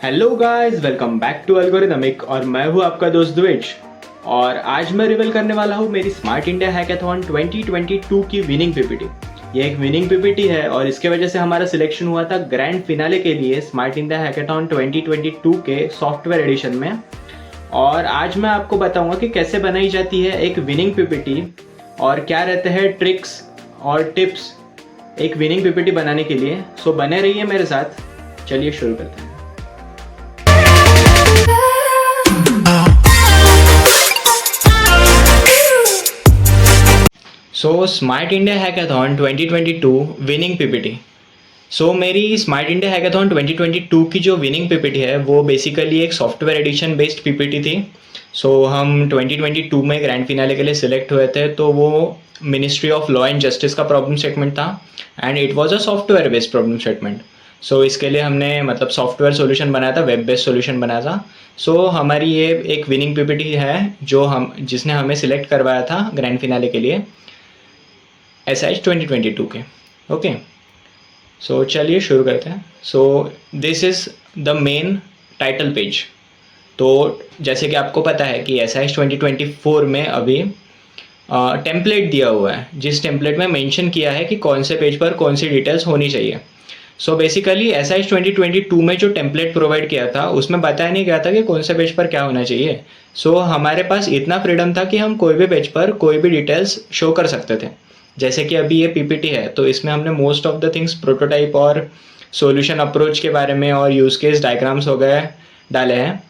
Hello guys, welcome back to algorithmic और मैं हूं आपका दोस्त द्विज। और आज मैं रिवील करने वाला हूं मेरी स्मार्ट इंडिया हैकाथॉन 2022 की विनिंग पीपीटी। ये एक विनिंग पीपीटी है और इसके वजह से हमारा सिलेक्शन हुआ था ग्रैंड फिनाले के लिए स्मार्ट इंडिया हैकाथॉन 2022 के सॉफ्टवेयर एडिशन में। और आज मैं आपको बताऊंगा कि कैसे बनाई जाती है एक विनिंग पीपीटी और क्या रहते हैं ट्रिक्स और टिप्स एक विनिंग पीपीटी बनाने के लिए। सो बने रहिए मेरे साथ, चलिए शुरू करते हैं। So smart India hackathon 2022 winning PPT. So मेरी स्मार्ट इंडिया हैकाथॉन 2022 की जो विनिंग पीपीटी है वो बेसिकली एक सॉफ्टवेयर एडिशन बेस्ड पीपीटी थी। सो हम 2022 में ग्रैंड फिनाले के लिए सिलेक्ट हुए थे, तो वो ministry of law and justice का प्रॉब्लम स्टेटमेंट था and it was a software based problem statement. So इसके लिए हमने मतलब सॉफ्टवेयर सॉल्यूशन बनाया था, वेब बेस्ड सॉल्यूशन बनाया था। सो हमारी ये एक विनिंग पीपीटी है जो जिसने हमें सिलेक्ट करवाया था ग्रैंड फिनाले के लिए SH 2022 के। ओके, सो चलिए शुरू करते हैं। So this is the main title page. तो जैसे कि आपको पता है कि SH 2024 में अभी टेम्पलेट दिया हुआ है, जिस टेम्पलेट में मेंशन किया है कि कौन से पेज पर कौन सी डिटेल्स होनी चाहिए। सो बेसिकली SH 2022 में जो टेम्पलेट प्रोवाइड किया था उसमें बताया नहीं गया था कि कौन से पेज पर क्या होना चाहिए। सो हमारे पास इतना फ्रीडम था कि हम कोई भी पेज पर कोई भी डिटेल्स शो कर सकते थे। जैसे कि अभी ये पीपीटी है तो इसमें हमने most of the things prototype और सॉल्यूशन अप्रोच के बारे में और यूज़ केस डायग्राम्स हो गए डाले हैं।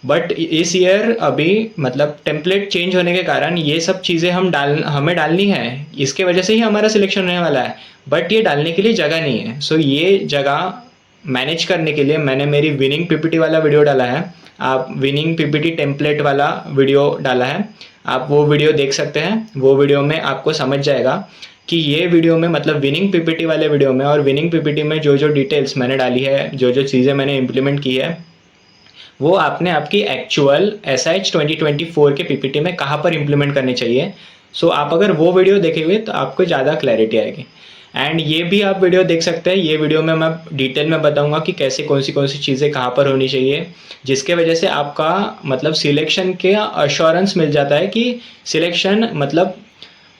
बट इस ईयर अभी मतलब टेम्पलेट चेंज होने के कारण ये सब चीज़ें हमें डालनी है, इसके वजह से ही हमारा सिलेक्शन होने वाला है। बट ये डालने के लिए जगह नहीं है। सो ये जगह मैनेज करने के लिए मैंने मेरी विनिंग पीपीटी वाला वीडियो डाला है। आप विनिंग पीपीटी टेम्पलेट वाला वीडियो डाला है, आप वो वीडियो देख सकते हैं। वो वीडियो में आपको समझ जाएगा कि ये वीडियो में मतलब विनिंग पीपीटी वाले वीडियो में और विनिंग पीपीटी में जो जो डिटेल्स मैंने डाली है, जो जो चीज़ें मैंने इम्प्लीमेंट की है, वो आपने आपकी एक्चुअल SH 2024 के पीपीटी में कहाँ पर इम्प्लीमेंट करनी चाहिए। सो आप अगर वो वीडियो देखेंगे तो आपको ज़्यादा क्लैरिटी आएगी। एंड ये भी आप वीडियो देख सकते हैं। ये वीडियो में मैं डिटेल में बताऊंगा कि कैसे कौन सी चीज़ें कहाँ पर होनी चाहिए, जिसके वजह से आपका मतलब सिलेक्शन के अश्योरेंस मिल जाता है कि सिलेक्शन मतलब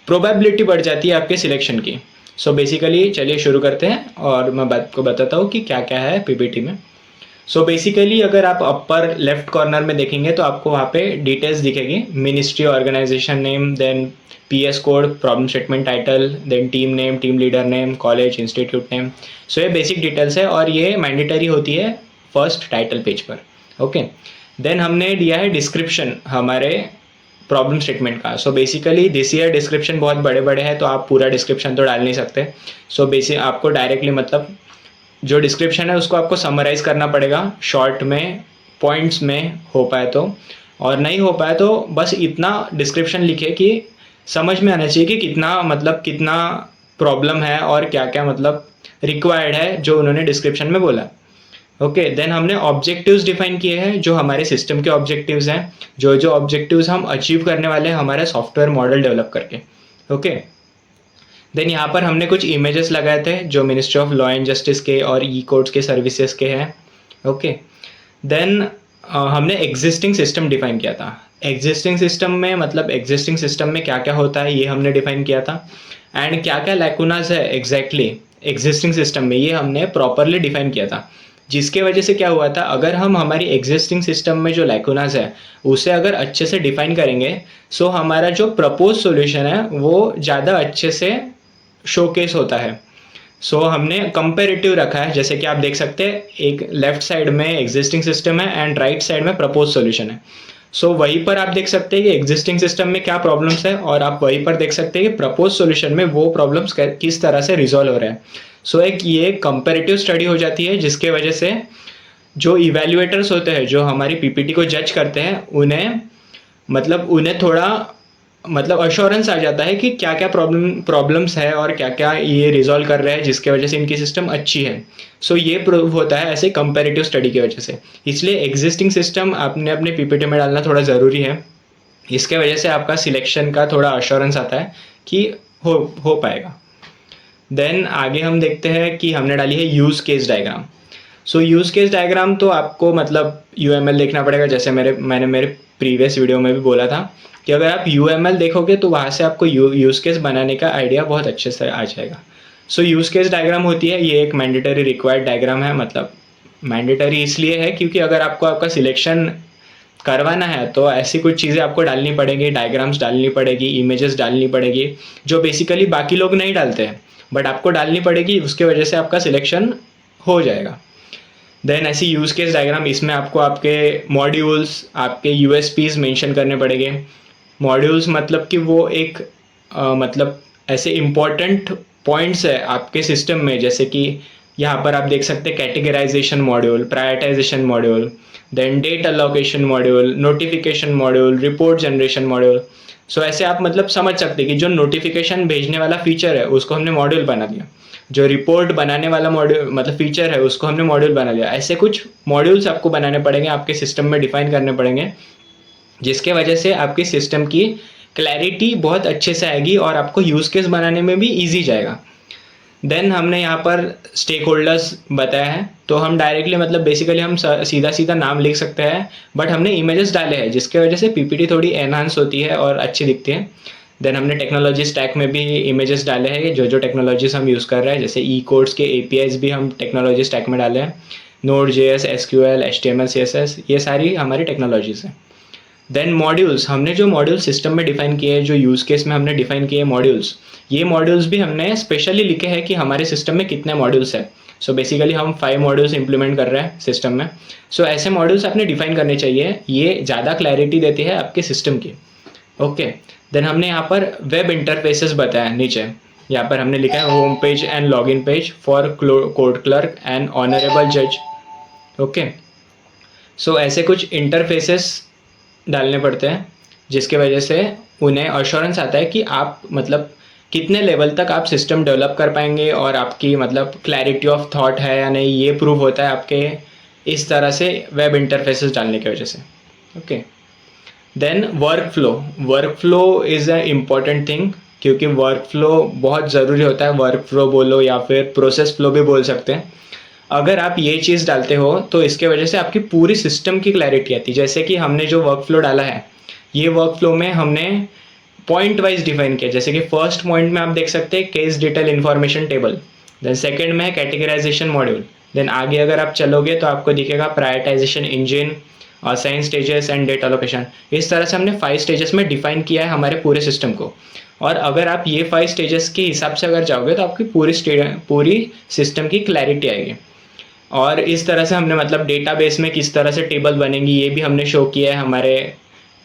प्रोबेबिलिटी बढ़ जाती है आपके सिलेक्शन की। सो बेसिकली चलिए शुरू करते हैं और मैं आपको बताता हूँ कि क्या क्या है पीपीटी में। सो बेसिकली अगर आप अपर लेफ्ट कॉर्नर में देखेंगे तो आपको वहाँ पे डिटेल्स दिखेगी, ministry, organisation name, then PS code, problem statement title, then team name, team leader name, college, institute name. So ये बेसिक डिटेल्स है और ये मैंडेटरी होती है फर्स्ट टाइटल पेज पर। ओके, देन हमने दिया है डिस्क्रिप्शन हमारे प्रॉब्लम स्टेटमेंट का। So basically this year description बहुत बड़े बड़े हैं तो आप पूरा डिस्क्रिप्शन तो डाल नहीं सकते। सो बेसिक आपको डायरेक्टली मतलब जो डिस्क्रिप्शन है उसको आपको समराइज करना पड़ेगा शॉर्ट में, पॉइंट्स में हो पाए तो, और नहीं हो पाए तो बस इतना डिस्क्रिप्शन लिखे कि समझ में आना चाहिए कि कितना मतलब कितना प्रॉब्लम है और क्या क्या मतलब रिक्वायर्ड है जो उन्होंने डिस्क्रिप्शन में बोला। ओके, देन हमने ऑब्जेक्टिव्स डिफाइन किए हैं जो हमारे सिस्टम के ऑब्जेक्टिव्स हैं, जो जो ऑब्जेक्टिव्स हम अचीव करने वाले हैं हमारे सॉफ्टवेयर मॉडल डेवलप करके। ओके, देन यहाँ पर हमने कुछ इमेजेस लगाए थे जो ministry of law and justice के और ई कोर्ट्स के सर्विसेज के हैं। ओके, देन हमने एग्जिस्टिंग सिस्टम डिफाइन किया था। एग्जिस्टिंग सिस्टम में मतलब एग्जिस्टिंग सिस्टम में क्या क्या होता है ये हमने डिफाइन किया था एंड क्या क्या लैकुनास है एग्जैक्टली एग्जिस्टिंग सिस्टम में, ये हमने प्रॉपरली डिफाइन किया था। जिसके वजह से क्या हुआ था, अगर हम हमारी एग्जिस्टिंग सिस्टम में जो लैकुनास है उसे अगर अच्छे से डिफाइन करेंगे, सो हमारा जो प्रपोज सॉल्यूशन है वो ज़्यादा अच्छे से शोकेस होता है। सो हमने कंपेरेटिव रखा है, जैसे कि आप देख सकते हैं एक लेफ्ट साइड में एग्जिस्टिंग सिस्टम है एंड राइट साइड में प्रपोज सॉल्यूशन है। सो वहीं पर आप देख सकते हैं कि एग्जिस्टिंग सिस्टम में क्या प्रॉब्लम्स है और आप वहीं पर देख सकते हैं कि प्रपोज सॉल्यूशन में वो प्रॉब्लम्स किस तरह से रिजॉल्व हो रहा है। सो एक ये कंपेरेटिव स्टडी हो जाती है जिसके वजह से जो इवेल्युएटर्स होते हैं जो हमारी पीपीटी को जज करते हैं उन्हें थोड़ा मतलब अश्योरेंस आ जाता है कि क्या क्या प्रॉब्लम्स है और क्या क्या ये रिजॉल्व कर रहे हैं जिसके वजह से इनकी सिस्टम अच्छी है। सो ये प्रूव होता है ऐसे कंपैरेटिव स्टडी की वजह से। इसलिए एग्जिस्टिंग सिस्टम आपने अपने पीपीटी में डालना थोड़ा ज़रूरी है। इसके वजह से आपका सिलेक्शन का थोड़ा अश्योरेंस आता है कि हो पाएगा। देन आगे हम देखते हैं कि हमने डाली है use case diagram. So use case diagram तो आपको मतलब UML देखना पड़ेगा, जैसे मैंने मेरे प्रीवियस वीडियो में भी बोला था कि अगर आप UML देखोगे तो वहाँ से आपको यूज़ केस बनाने का आइडिया बहुत अच्छे से आ जाएगा। सो यूज़ केस डायग्राम होती है, ये एक मैंडेटरी रिक्वायर्ड डायग्राम है। मतलब मैंडेटरी इसलिए है क्योंकि अगर आपको आपका सिलेक्शन करवाना है तो ऐसी कुछ चीज़ें आपको डालनी पड़ेंगी, डायग्राम्स डालनी पड़ेगी, इमेजेस डालनी पड़ेगी, जो बेसिकली बाकी लोग नहीं डालते हैं बट आपको डालनी पड़ेगी, उसके वजह से आपका सिलेक्शन हो जाएगा। देन ऐसी यूज़ केस डायग्राम, इसमें आपको आपके मॉड्यूल्स, आपके USPs मेंशन करने पड़ेंगे। मॉड्यूल्स मतलब कि वो एक मतलब ऐसे इम्पॉर्टेंट पॉइंट्स है आपके सिस्टम में, जैसे कि यहाँ पर आप देख सकते हैं categorisation module, prioritisation module, then date allocation module, notification module, report generation module. So ऐसे आप मतलब समझ सकते हैं कि जो नोटिफिकेशन भेजने वाला फीचर है उसको हमने मॉड्यूल बना दिया, जो रिपोर्ट बनाने वाला मॉड्यूल मतलब फीचर है उसको हमने मॉड्यूल बना लिया। ऐसे कुछ मॉड्यूल्स आपको बनाने पड़ेंगे, आपके सिस्टम में डिफाइन करने पड़ेंगे, जिसके वजह से आपकी सिस्टम की क्लैरिटी बहुत अच्छे से आएगी और आपको यूज़ केस बनाने में भी ईजी जाएगा। देन हमने यहाँ पर स्टेक होल्डर्स बताया है, तो हम डायरेक्टली मतलब बेसिकली हम सीधा सीधा नाम लिख सकते हैं, बट हमने इमेजेस डाले हैं जिसके वजह से PPT थोड़ी एनहांस होती है और अच्छी दिखती है। देन हमने टेक्नोलॉजी स्टैक में भी इमेजेस डाले हैं, जो जो टेक्नोलॉजीज हम यूज़ कर रहे हैं, जैसे कोड्स के APIs भी हम टेक्नोलॉजी स्टैक में डाले हैं, Node.js, SQL, HTML, CSS, ये सारी हमारी टेक्नोलॉजीज हैं। देन मॉड्यूल्स, हमने जो मॉड्यूल सिस्टम में डिफाइन किए हैं, जो यूज़ केस में हमने डिफाइन किए मॉड्यूल्स, ये मॉड्यूल्स भी हमने स्पेशली लिखे हैं कि हमारे सिस्टम में कितने मॉड्यूल्स हैं। सो बेसिकली हम 5 मॉड्यूल्स इंप्लीमेंट कर रहे हैं सिस्टम में। सो ऐसे मॉड्यूल्स आपने डिफाइन करने चाहिए, ये ज़्यादा क्लैरिटी देती है आपके सिस्टम की। ओके, देन हमने यहाँ पर वेब इंटरफेसेस बताया नीचे, यहाँ पर हमने लिखा है home page and login page for court clerk and honourable जज। ओके, सो ऐसे कुछ इंटरफेसेस डालने पड़ते हैं जिसके वजह से उन्हें अश्योरेंस आता है कि आप मतलब कितने लेवल तक आप सिस्टम डेवलप कर पाएंगे और आपकी मतलब क्लैरिटी ऑफ थॉट है या नहीं, ये प्रूव होता है आपके इस तरह से वेब इंटरफेसेस डालने की वजह से। Okay, then work flow is a important thing, क्योंकि वर्क फ्लो बहुत ज़रूरी होता है। वर्क फ्लो बोलो या फिर प्रोसेस फ्लो भी बोल सकते हैं। अगर आप ये चीज़ डालते हो तो इसके वजह से आपकी पूरी सिस्टम की क्लैरिटी आती है। जैसे कि हमने जो वर्क फ्लो डाला है, ये वर्क फ्लो में हमने पॉइंट वाइज डिफाइन किया। जैसे कि फर्स्ट पॉइंट में आप देख सकते हैं case detail information table, then second में है कैटेगराइजेशन मॉड्यूल, देन आगे अगर आप चलोगे तो आपको दिखेगा prioritization engine, assign stages and date allocation. इस तरह से हमने 5 स्टेजेस में डिफाइन किया है हमारे पूरे सिस्टम को। और अगर आप ये 5 स्टेजेस के हिसाब से अगर जाओगे तो आपकी पूरी सिस्टम की क्लैरिटी आएगी। और इस तरह से हमने मतलब डेटाबेस में किस तरह से टेबल बनेंगी ये भी हमने शो किया है हमारे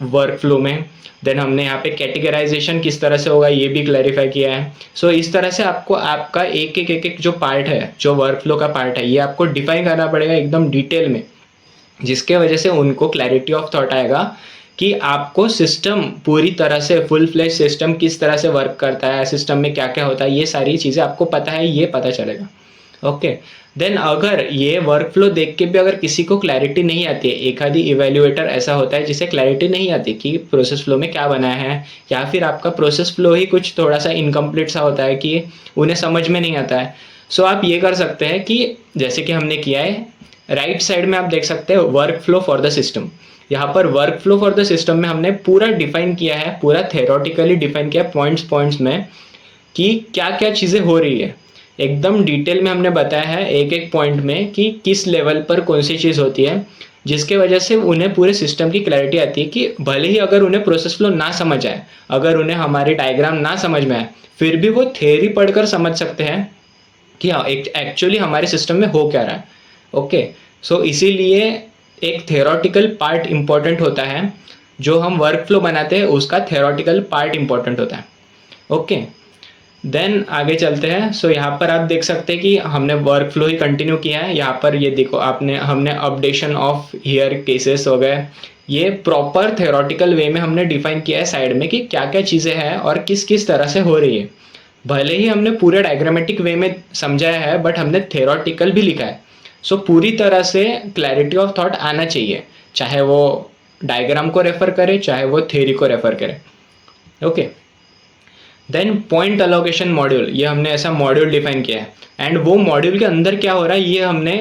वर्क फ्लो में। देन हमने यहाँ पे कैटेगराइजेशन किस तरह से होगा ये भी क्लैरिफाई किया है। सो इस तरह से आपको आपका एक जो पार्ट है, जो वर्क फ्लो का पार्ट है, ये आपको डिफाइन करना पड़ेगा एकदम डिटेल में, जिसके वजह से उनको क्लैरिटी ऑफ थॉट आएगा कि आपको सिस्टम पूरी तरह से फुल फ्लेज सिस्टम किस तरह से वर्क करता है, सिस्टम में क्या क्या होता है, ये सारी चीज़ें आपको पता है, ये पता चलेगा। ओके, देन अगर ये वर्क फ्लो देख के भी अगर किसी को क्लैरिटी नहीं आती है, एक आधी इवेल्युएटर ऐसा होता है जिसे क्लैरिटी नहीं आती कि प्रोसेस फ्लो में क्या बनाया है, या फिर आपका प्रोसेस फ्लो ही कुछ थोड़ा सा इनकम्प्लीट सा होता है कि उन्हें समझ में नहीं आता है। सो आप ये कर सकते हैं कि जैसे कि हमने किया है, राइट साइड में आप देख सकते हैं work flow for the system. यहाँ पर work flow for the system में हमने पूरा डिफाइन किया है, पूरा थेरोटिकली डिफाइन किया पॉइंट्स में कि क्या क्या चीज़ें हो रही है। एकदम डिटेल में हमने बताया है एक एक पॉइंट में कि किस लेवल पर कौन सी चीज़ होती है, जिसके वजह से उन्हें पूरे सिस्टम की क्लैरिटी आती है कि भले ही अगर उन्हें प्रोसेस फ्लो ना समझ आए, अगर उन्हें हमारी डायग्राम ना समझ में आए, फिर भी वो थ्योरी पढ़कर समझ सकते हैं कि हाँ एक्चुअली हमारे सिस्टम में हो क्या रहा है। ओके, सो इसीलिए एक थेरोटिकल पार्ट इम्पॉर्टेंट होता है, जो हम वर्क फ्लो बनाते हैं उसका थेरोटिकल पार्ट इम्पॉर्टेंट होता है। ओके, देन आगे चलते हैं। सो यहाँ पर आप देख सकते हैं कि हमने वर्क फ्लो ही कंटिन्यू किया है। यहाँ पर ये देखो हमने अपडेशन ऑफ हियर केसेस हो गए, ये प्रॉपर थेरोटिकल वे में हमने डिफाइन किया है साइड में कि क्या क्या चीज़ें हैं और किस किस तरह से हो रही है। भले ही हमने पूरे डायग्रामेटिक वे में समझाया है बट हमने थेरोटिकल भी लिखा है। सो पूरी तरह से क्लैरिटी ऑफ थॉट आना चाहिए, चाहे वो डायग्राम को रेफर करे चाहे वो थ्योरी को रेफर करे। Okay, then point allocation module, ये हमने ऐसा मॉड्यूल डिफाइन किया है, एंड वो मॉड्यूल के अंदर क्या हो रहा है ये हमने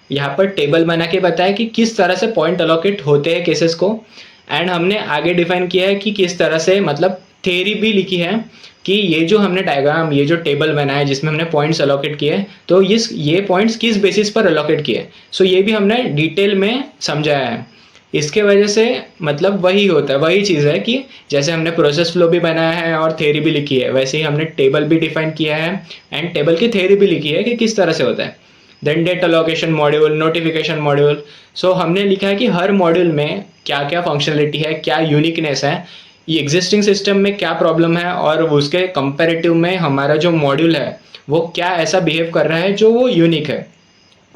यहाँ पर टेबल बना के बताया कि किस तरह से पॉइंट अलोकेट होते हैं केसेस को, एंड हमने आगे डिफाइन किया है कि किस तरह से, मतलब थ्योरी भी लिखी है कि ये जो हमने डायग्राम, ये जो टेबल बनाया जिसमें हमने पॉइंट्स अलोकेट किए, तो ये पॉइंट्स किस बेसिस पर अलोकेट किए, सो ये भी हमने डिटेल में समझाया है। इसके वजह से मतलब वही होता है, वही चीज़ है कि जैसे हमने प्रोसेस फ्लो भी बनाया है और थ्योरी भी लिखी है, वैसे ही हमने टेबल भी डिफाइन किया है एंड टेबल की थ्योरी भी लिखी है कि किस तरह से होता है। Then date allocation module, notification module. So हमने लिखा है कि हर मॉड्यूल में क्या क्या फंक्शनलिटी है, क्या यूनिकनेस है, ये एग्जिस्टिंग सिस्टम में क्या प्रॉब्लम है, और उसके कंपैरेटिव में हमारा जो मॉड्यूल है वो क्या ऐसा बिहेव कर रहा है जो वो यूनिक है।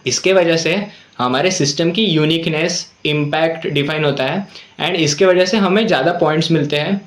इसके वजह से हमारे सिस्टम की यूनिकनेस, इम्पैक्ट डिफाइन होता है, एंड इसके वजह से हमें ज़्यादा पॉइंट्स मिलते हैं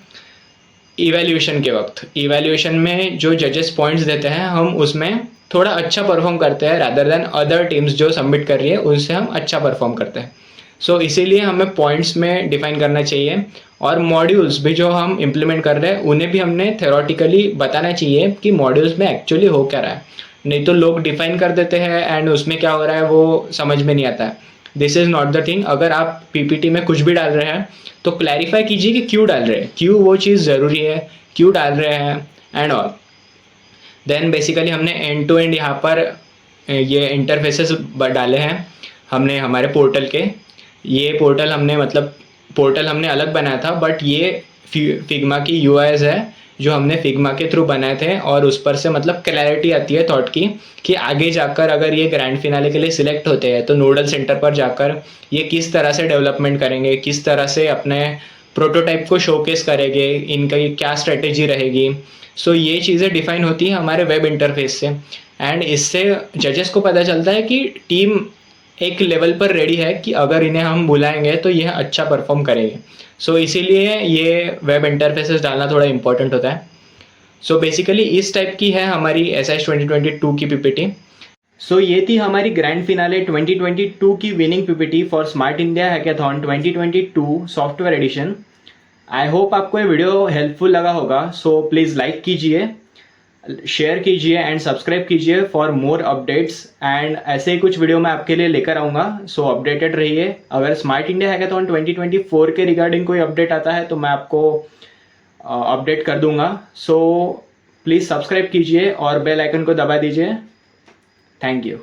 इवैल्यूएशन के वक्त। इवैल्यूएशन में जो जजेस पॉइंट्स देते हैं, हम उसमें थोड़ा अच्छा परफॉर्म करते हैं रादर देन अदर टीम्स जो सबमिट कर रही है उनसे हम अच्छा परफॉर्म करते हैं। सो इसीलिए हमें पॉइंट्स में डिफाइन करना चाहिए, और मॉड्यूल्स भी जो हम इम्प्लीमेंट कर रहे हैं उन्हें भी हमने थ्योरेटिकली बताना चाहिए कि मॉड्यूल्स में एक्चुअली हो क्या रहा है। नहीं तो लोग डिफाइन कर देते हैं एंड उसमें क्या हो रहा है वो समझ में नहीं आता है। This is not the thing. अगर आप पीपीटी में कुछ भी डाल रहे हैं तो क्लैरिफाई कीजिए कि क्यों डाल रहे हैं, क्यों वो चीज़ ज़रूरी है, क्यों डाल रहे हैं एंड ऑल। देन बेसिकली हमने एंड टू एंड यहाँ पर ये इंटरफेसेस डाले हैं हमने हमारे पोर्टल के। ये पोर्टल हमने, मतलब पोर्टल हमने अलग बनाया था, बट ये फिग्मा की यूआईज है जो हमने फिग्मा के थ्रू बनाए थे, और उस पर से मतलब क्लैरिटी आती है थॉट की कि आगे जाकर अगर ये ग्रैंड फिनाले के लिए सिलेक्ट होते हैं तो नोडल सेंटर पर जाकर ये किस तरह से डेवलपमेंट करेंगे, किस तरह से अपने प्रोटोटाइप को शोकेस करेंगे, इनका ये क्या स्ट्रेटेजी रहेगी। सो ये चीज़ें डिफाइन होती हैं हमारे वेब इंटरफेस से, एंड इससे जजेस को पता चलता है कि टीम एक लेवल पर रेडी है कि अगर इन्हें हम बुलाएंगे तो यह अच्छा परफॉर्म करेंगे। सो इसीलिए ये वेब इंटरफेसेस डालना थोड़ा इंपॉर्टेंट होता है। सो बेसिकली इस टाइप की है हमारी एसएच 2022 की पीपीटी। सो ये थी हमारी ग्रैंड फिनाले 2022 की winning PPT for smart India hackathon 2022 software edition. I hope आपको ये वीडियो हेल्पफुल लगा होगा। सो प्लीज़ लाइक कीजिए, शेयर कीजिए एंड सब्सक्राइब कीजिए फॉर मोर अपडेट्स, एंड ऐसे ही कुछ वीडियो मैं आपके लिए लेकर आऊँगा। सो अपडेटेड रहिए। अगर स्मार्ट इंडिया हैकाथॉन 2024 के रिगार्डिंग कोई अपडेट आता है तो मैं आपको अपडेट कर दूंगा। सो प्लीज़ सब्सक्राइब कीजिए और बेल आइकन को दबा दीजिए। Thank you.